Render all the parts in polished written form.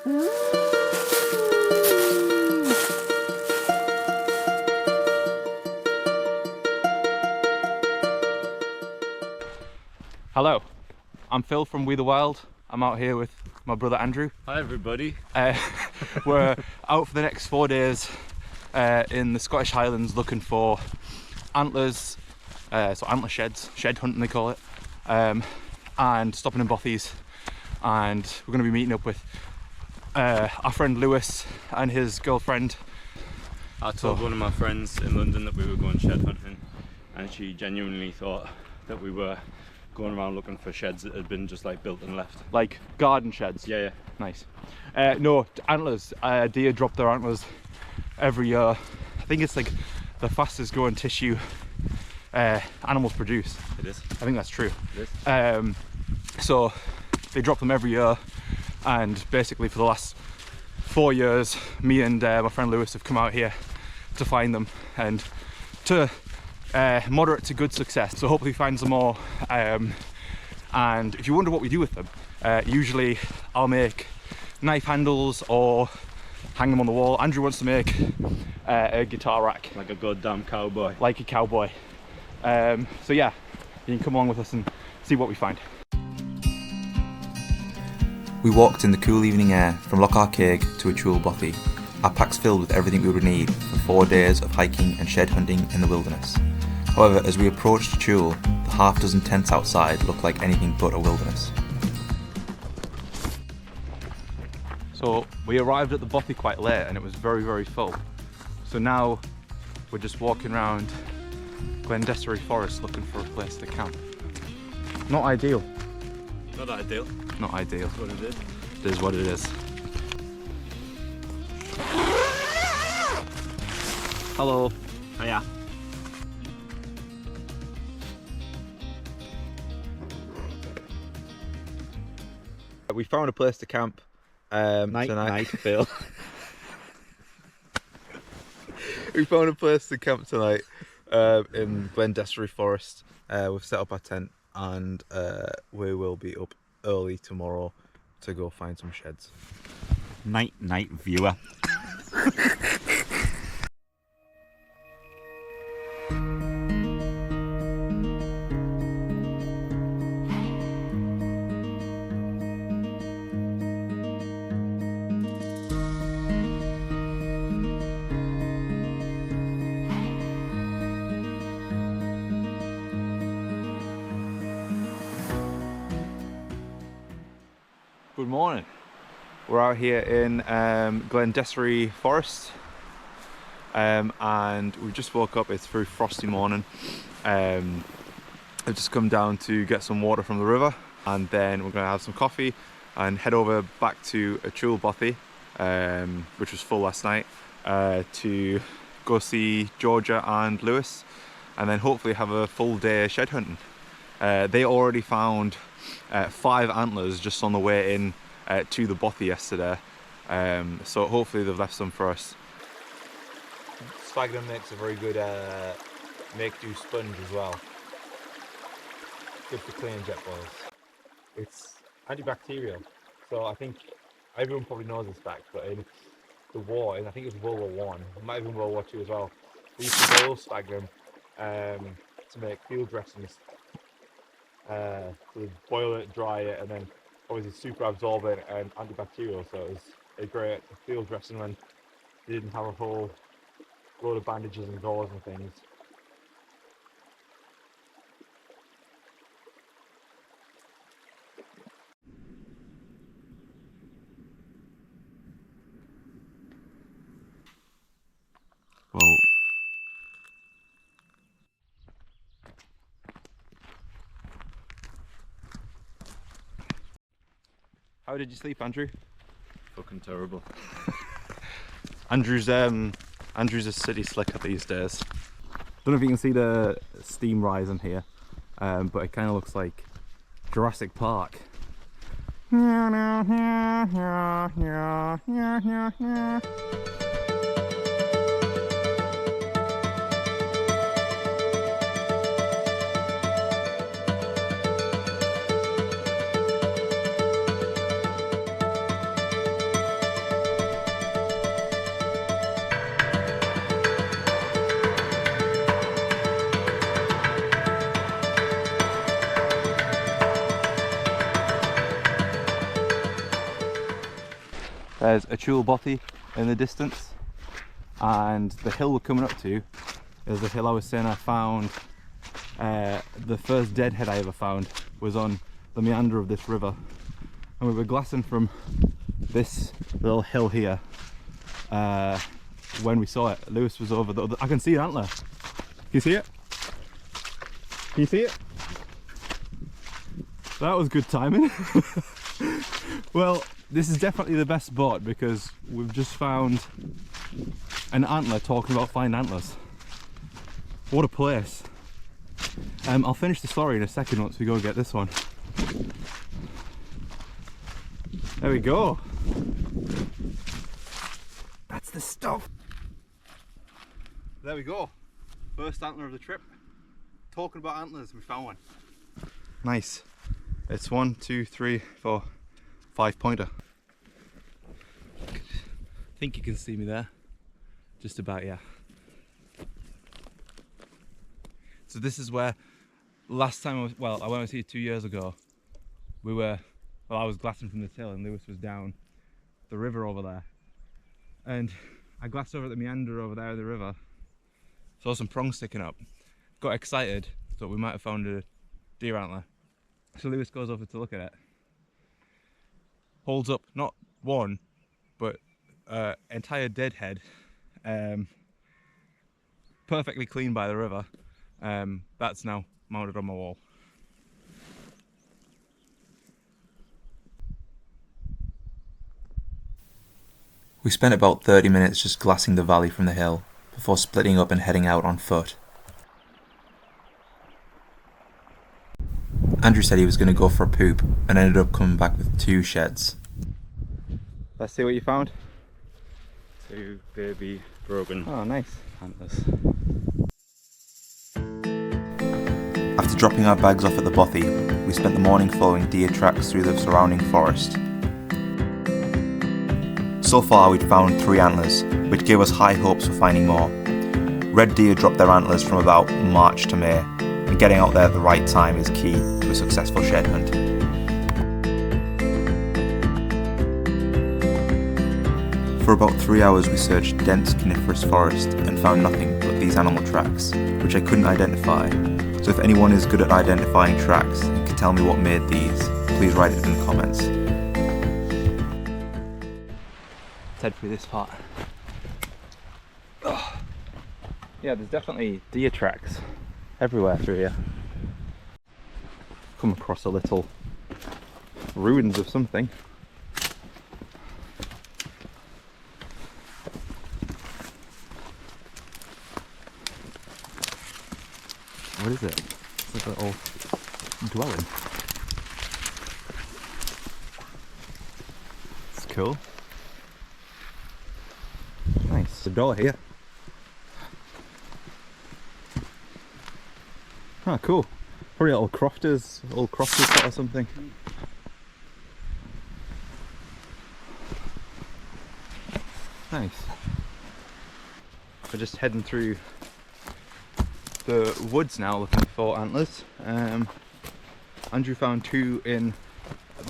Hello, I'm Phil from We the Wild. I'm out here with my brother Andrew. Hi everybody. We're out for the next 4 days in the Scottish Highlands looking for antlers, so antler sheds, shed hunting they call it, and stopping in bothies. And we're going to be meeting up with our friend Lewis and his girlfriend. I told one of my friends in London that we were going shed hunting, and she genuinely thought that we were going around looking for sheds that had been just like built and left. Like garden sheds? Yeah. Nice. No, antlers. Deer drop their antlers every year. I think it's like the fastest growing tissue animals produce. It is. I think that's true. It is. So they drop them every year, and basically for the last 4 years, me and my friend Lewis have come out here to find them and to moderate to good success. So hopefully find some more. And if you wonder what we do with them, usually I'll make knife handles or hang them on the wall. Andrew wants to make a guitar rack. Like a goddamn cowboy. Like a cowboy. So yeah, you can come along with us and see what we find. We walked in the cool evening air from Lochar-Keig to a Chul bothy, our packs filled with everything we would need for 4 days of hiking and shed hunting in the wilderness. However, as we approached Chul, the half dozen tents outside looked like anything but a wilderness. So we arrived at the bothy quite late and it was very full. So now we're just walking around Glendessery Forest looking for a place to camp. Not ideal. Not ideal. Not ideal. That's what it is. It is what it is. Hello. Hiya. We found a place to camp tonight. Night, Phil. We found a place to camp tonight in Glendessery Forest. We've set up our tent and we will be up early tomorrow to go find some sheds. Night viewer. Good morning. We're out here in Glendessery Forest and we just woke up. It's very frosty morning. I've just come down to get some water from the river and then we're going to have some coffee and head over back to a Chul bothy, which was full last night, to go see Georgia and Lewis and then hopefully have a full day shed hunting. They already found 5 antlers just on the way in to the bothy yesterday, so hopefully they've left some for us. Sphagnum makes a very good make-do sponge as well. Good for cleaning jet boils. It's antibacterial, so I think everyone probably knows this fact, but in the war, and I think it was World War I, it might have been World War II as well, they used to boil sphagnum to make field dressings. So they boil it, dry it, and then obviously super absorbent and antibacterial, so it was a great field dressing when they didn't have a whole load of bandages and gauze and things. Well, How did you sleep, Andrew? Fucking terrible. Andrew's a city slicker these days. Don't know if you can see the steam rising here, but it kind of looks like Jurassic Park. There's a chul bothy in the distance, and the hill we're coming up to is the hill I was saying I found. The first deadhead I ever found was on the meander of this river, and we were glassing from this little hill here when we saw it. Lewis was over the other. I can see an antler. Can you see it? Can you see it? That was good timing. Well, this is definitely the best spot because we've just found an antler talking about finding antlers. What a place. I'll finish the story in a second once we go get this one. There we go. That's the stuff. There we go. First antler of the trip. Talking about antlers, we found one. Nice. It's 1, 2, 3, 4, 5 pointer. I think you can see me there. Just about, yeah. So this is where last time I was here 2 years ago. I was glassing from this hill and Lewis was down the river over there. And I glassed over at the meander over there of the river. Saw some prongs sticking up. Got excited, thought we might have found a deer antler. So Lewis goes over to look at it. Holds up not one, but entire deadhead. Perfectly clean by the river. That's now mounted on my wall. We spent about 30 minutes just glassing the valley from the hill before splitting up and heading out on foot. Andrew said he was going to go for a poop and ended up coming back with 2 sheds. Let's see what you found. 2 baby broken nice. antlers. After dropping our bags off at the bothy, we spent the morning following deer tracks through the surrounding forest. So far we'd found 3 antlers, which gave us high hopes for finding more. Red deer drop their antlers from about March to May, and getting out there at the right time is key to a successful shed hunt. For about 3 hours we searched dense coniferous forest and found nothing but these animal tracks, which I couldn't identify. So if anyone is good at identifying tracks and can tell me what made these, please write it in the comments. Let's head through this part. Oh. Yeah, there's definitely deer tracks everywhere through here. Come across a little ruins of something. What is it? It's like a little dwelling. It's cool. Nice. There's a door here. Oh, cool. Probably a little crofters hut or something. Nice. We're just heading through the woods now looking for antlers. Andrew found 2 in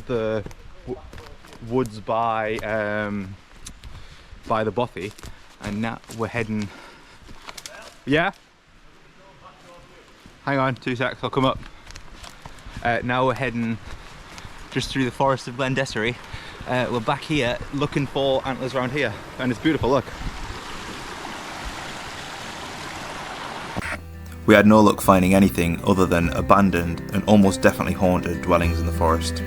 the woods by the bothy, and now we're heading. Yeah? Hang on, 2 secs, I'll come up. Now we're heading just through the forest of Glendessery. We're back here looking for antlers around here, and it's beautiful, look. We had no luck finding anything other than abandoned and almost definitely haunted dwellings in the forest.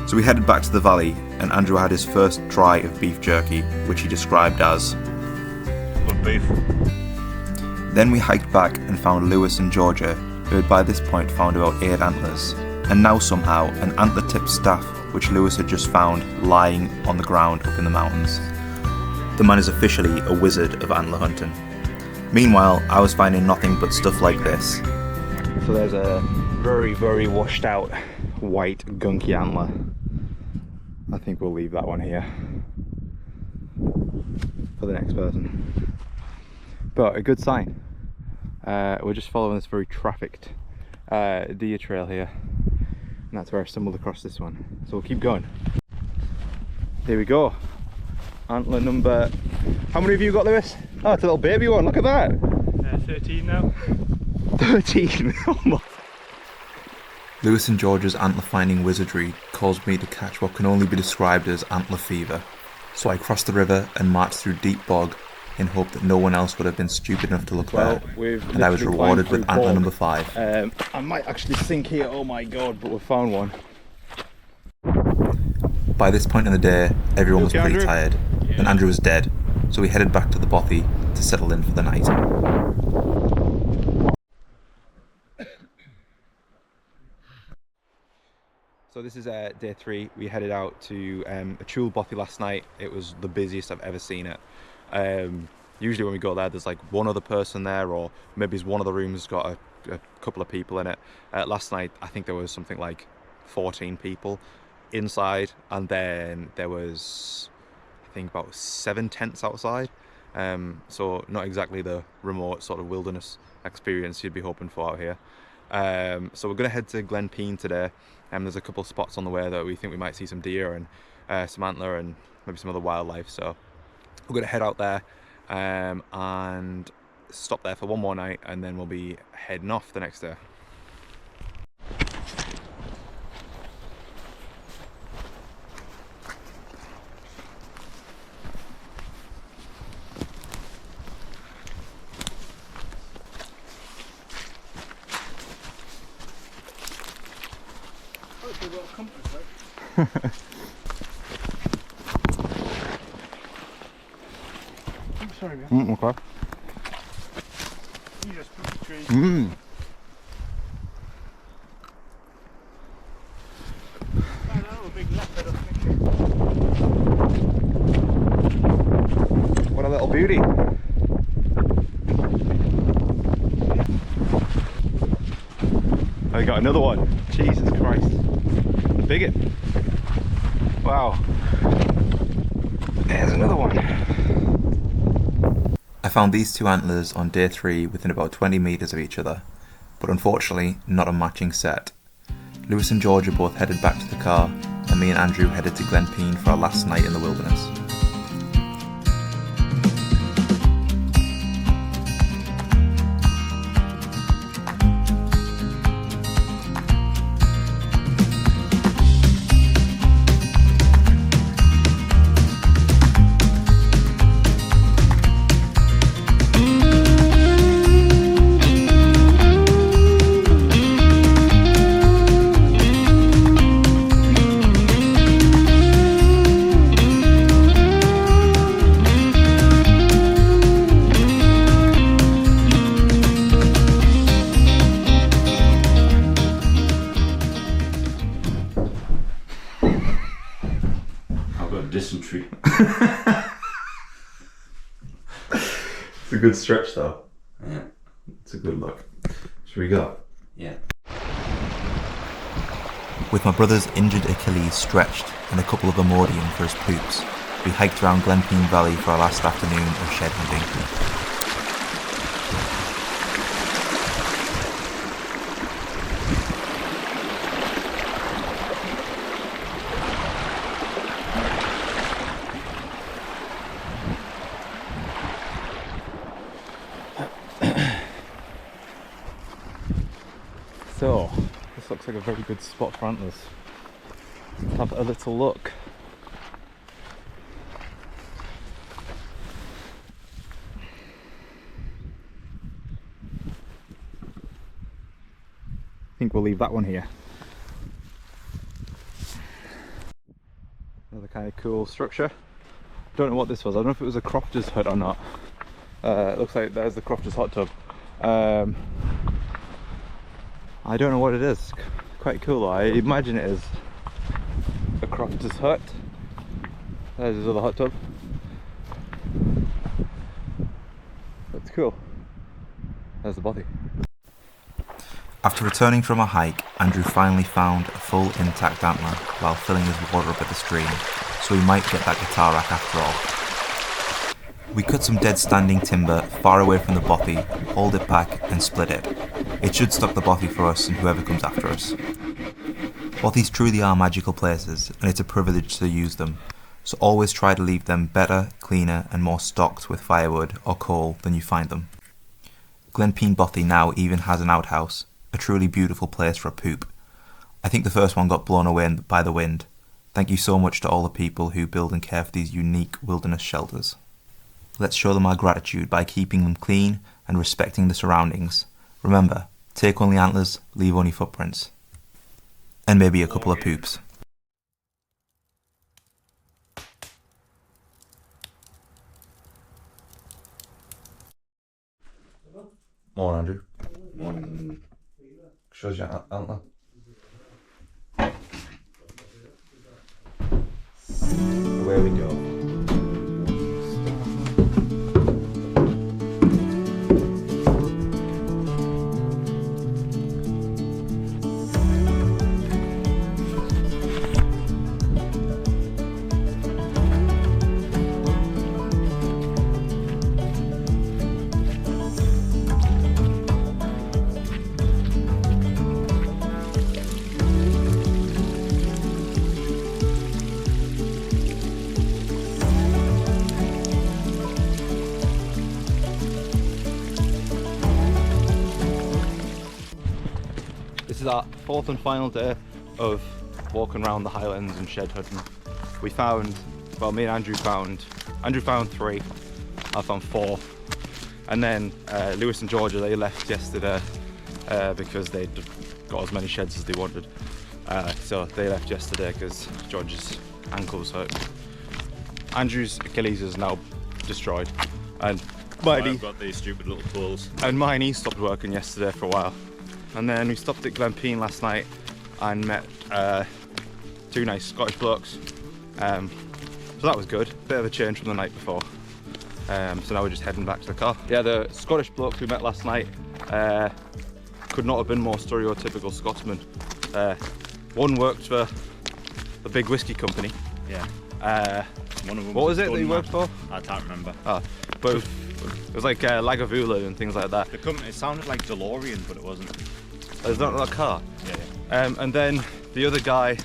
So we headed back to the valley, and Andrew had his first try of beef jerky, which he described as Good beef. Then we hiked back and found Lewis and Georgia, who had by this point found about 8 antlers, and now somehow an antler-tipped staff which Lewis had just found lying on the ground up in the mountains. The man is officially a wizard of antler hunting. Meanwhile, I was finding nothing but stuff like this. So there's a very, very washed out white gunky antler. I think we'll leave that one here for the next person. But a good sign. We're just following this very trafficked deer trail here, and that's where I stumbled across this one. So we'll keep going. Here we go. Antler number... How many have you got, Lewis? Oh, it's a little baby one, look at that! 13 now. 13! Lewis and George's antler finding wizardry caused me to catch what can only be described as antler fever. So I crossed the river and marched through deep bog in hope that no one else would have been stupid enough to look there. And I was rewarded with antler number 5. I might actually sink here, oh my god, but we found one. By this point in the day, everyone was pretty Andrew? tired, and Andrew was dead, so we headed back to the bothy to settle in for the night. So this is day 3. We headed out to a chul bothy last night. It was the busiest I've ever seen it. Usually when we go there, there's like one other person there, or maybe one of the rooms got a couple of people in it. Last night, I think there was something like 14 people inside, and then there was, I think, about 7 tents outside. So not exactly the remote sort of wilderness experience you'd be hoping for out here. So we're going to head to Glen Peen today. There's a couple of spots on the way that we think we might see some deer and some antler and maybe some other wildlife. So we're going to head out there and stop there for one more night, and then we'll be heading off the next day. Sorry, man. Okay. You just put the tree. Big leopard, I think. What a little beauty. I got another one. Jesus Christ. Bigot. Wow. There's another one. I found these 2 antlers on day 3 within about 20 metres of each other, but unfortunately not a matching set. Lewis and George are both headed back to the car, and me and Andrew headed to Glen Peen for our last night in the wilderness. Dysentery. It's a good stretch though. Yeah. It's a good look. Should we go? Yeah. With my brother's injured Achilles stretched and a couple of Imodium for his poops, we hiked around Glen Peen Valley for our last afternoon of shed hunting. So, this looks like a very good spot for antlers. Let's have a little look. I think we'll leave that one here. Another kind of cool structure. Don't know what this was. I don't know if it was a crofter's hut or not. It looks like there's the crofter's hot tub. I don't know what it is. Quite cool though. I imagine it is a crofter's hut. There's his other hot tub. That's cool. There's the body. After returning from a hike, Andrew finally found a full intact antler while filling his water up at the stream, so he might get that guitar rack after all. We cut some dead standing timber far away from the bothy, hauled it back and split it. It should stock the bothy for us and whoever comes after us. Bothies truly are magical places, and it's a privilege to use them, so always try to leave them better, cleaner and more stocked with firewood or coal than you find them. Glenpeen Bothy now even has an outhouse, a truly beautiful place for a poop. I think the first one got blown away by the wind. Thank you so much to all the people who build and care for these unique wilderness shelters. Let's show them our gratitude by keeping them clean and respecting the surroundings. Remember, take only antlers, leave only footprints. And maybe a couple of poops. Morning, Andrew. Morning. Shows your antler. Away we go. This is our fourth and final day of walking around the Highlands and shed hunting. We found, well, me and Andrew found 3, I found 4, and then Lewis and Georgia, they left yesterday because they'd got as many sheds as they wanted. So they left yesterday because George's ankle was hurt. Andrew's Achilles is now destroyed, and I've got these stupid little tools. And my knee stopped working yesterday for a while. And then we stopped at Glenpeen last night and met 2 nice Scottish blokes. So that was good. Bit of a change from the night before. So now we're just heading back to the car. Yeah, the Scottish blokes we met last night could not have been more stereotypical Scotsmen. One worked for the big whiskey company. Yeah. One of them what was it that he worked for? I can't remember. Oh, but it was like Lagavulin and things like that. The company, it sounded like DeLorean, but it wasn't. It's not a car. Yeah. And then the other guy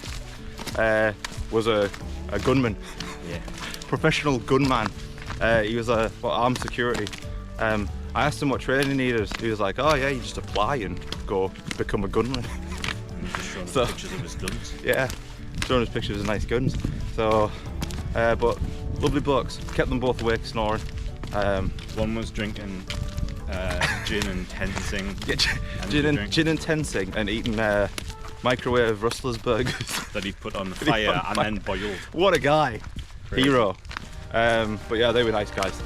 was a gunman. Yeah. Professional gunman. He was armed security. I asked him what training he needed. He was like, "Oh yeah, you just apply and go become a gunman." And he's just showing us pictures of his guns. Yeah, showing us pictures of nice guns. So, but lovely blokes. Kept them both awake, snoring. One was drinking gin and tensing. Yeah, gin and tensing, and eating microwave Rustler's burgers that he put on the fire and then boiled. What a guy. Crazy. Hero. But yeah, they were nice guys.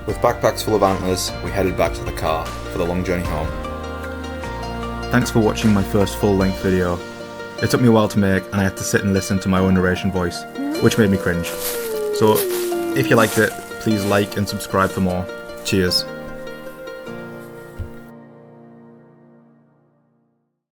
With backpacks full of antlers, we headed back to the car for the long journey home. Thanks for watching my first full-length video. It took me a while to make, and I had to sit and listen to my own narration voice, which made me cringe. So, if you liked it, please like and subscribe for more. Cheers.